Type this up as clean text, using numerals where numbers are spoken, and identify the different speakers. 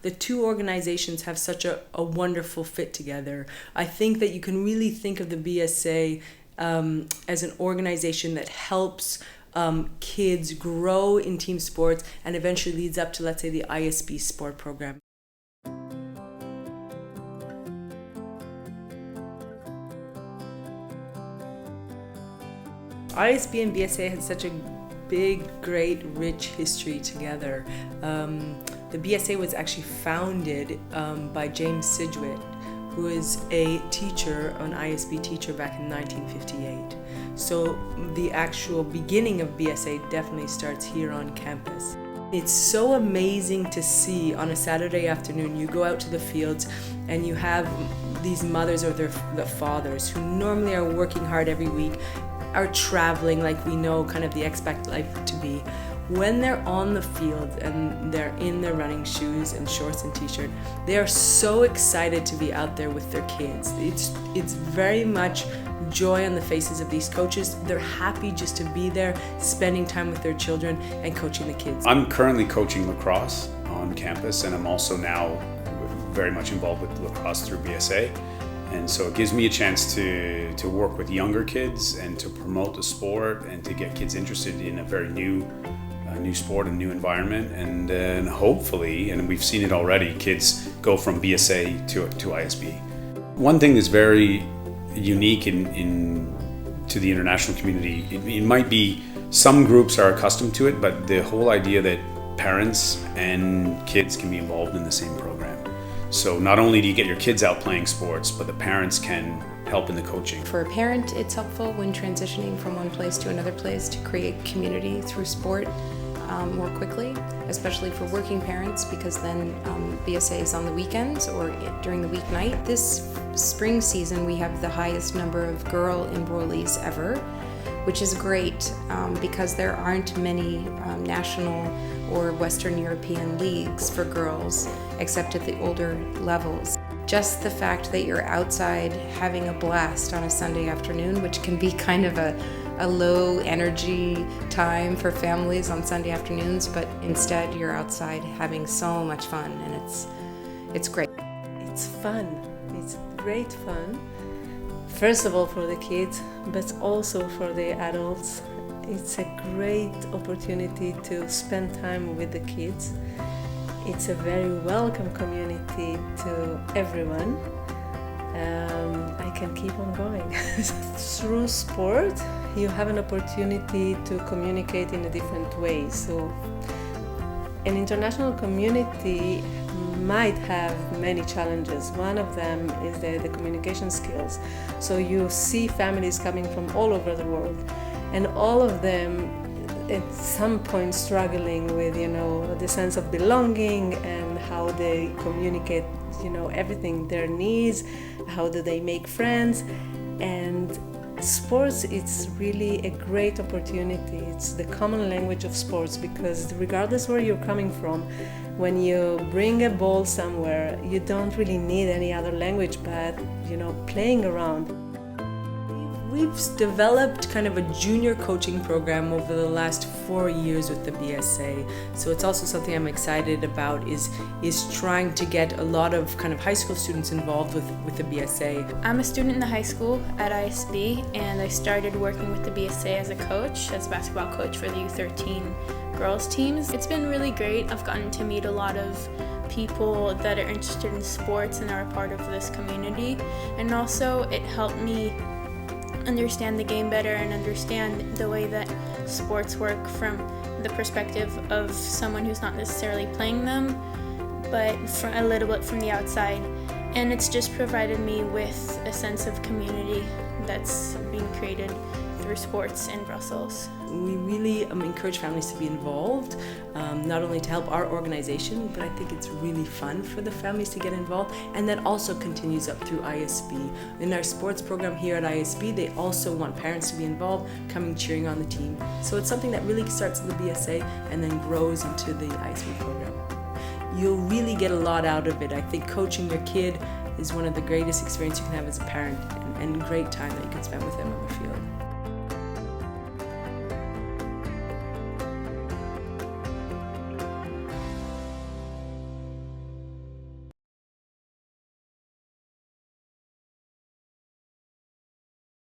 Speaker 1: the two organizations have such a wonderful fit together. I think that you can really think of the BSA as an organization that helps kids grow in team sports and eventually leads up to, let's say, the ISB sport program. ISB and BSA had such a big, great, rich history together. The BSA was actually founded by James Sidgwick, who is a teacher, an ISB teacher back in 1958. So the actual beginning of BSA definitely starts here on campus. It's so amazing to see on a Saturday afternoon, you go out to the fields and you have these mothers or their fathers who normally are working hard every week, are traveling like we know kind of the expect life to be. When they're on the field and they're in their running shoes and shorts and t-shirt, they are so excited to be out there with their kids. It's very much joy on the faces of these coaches. They're happy just to be there, spending time with their children and coaching the kids.
Speaker 2: I'm currently coaching lacrosse on campus, and I'm also now very much involved with lacrosse through BSA. And so it gives me a chance to work with younger kids and to promote the sport and to get kids interested in a very new sport and new environment. And hopefully, and we've seen it already, kids go from BSA to ISB. One thing that's very unique to the international community, it might be some groups are accustomed to it, but the whole idea that parents and kids can be involved in the same program. So not only do you get your kids out playing sports, but the parents can help in the coaching.
Speaker 3: For a parent, it's helpful when transitioning from one place to another place to create community through sport more quickly, especially for working parents, because then BSA is on the weekends or during the weeknight. This spring season, we have the highest number of girl enrollees ever, which is great because there aren't many national or Western European leagues for girls, except at the older levels. Just the fact that you're outside having a blast on a Sunday afternoon, which can be kind of a low energy time for families on Sunday afternoons, but instead you're outside having so much fun, and it's great.
Speaker 4: It's fun. It's great fun. First of all for the kids, but also for the adults. It's a great opportunity to spend time with the kids. It's a very welcome community to everyone. I can keep on going. Through sport, you have an opportunity to communicate in a different way. So an international community might have many challenges. One of them is the communication skills. So you see families coming from all over the world, and all of them at some point struggling with, the sense of belonging and how they communicate, everything, their needs, how do they make friends. And sports, it's really a great opportunity. It's the common language of sports, because regardless where you're coming from, when you bring a ball somewhere, you don't really need any other language but, playing around. We've developed kind of a junior coaching program over the last 4 years with the BSA. So it's also something I'm excited about is trying to get a lot of kind of high school students involved with the BSA.
Speaker 5: I'm a student in the high school at ISB, and I started working with the BSA as a coach, as a basketball coach for the U13 girls teams. It's been really great. I've gotten to meet a lot of people that are interested in sports and are a part of this community. And also it helped me understand the game better and understand the way that sports work from the perspective of someone who's not necessarily playing them, but a little bit from the outside. And it's just provided me with a sense of community that's being created through sports in Brussels.
Speaker 1: We really encourage families to be involved, not only to help our organization, but I think it's really fun for the families to get involved, and that also continues up through ISB. In our sports program here at ISB, they also want parents to be involved, coming cheering on the team. So it's something that really starts in the BSA and then grows into the ISB program. You'll really get a lot out of it. I think coaching your kid is one of the greatest experiences you can have as a parent, and great time that you can spend with them on the field.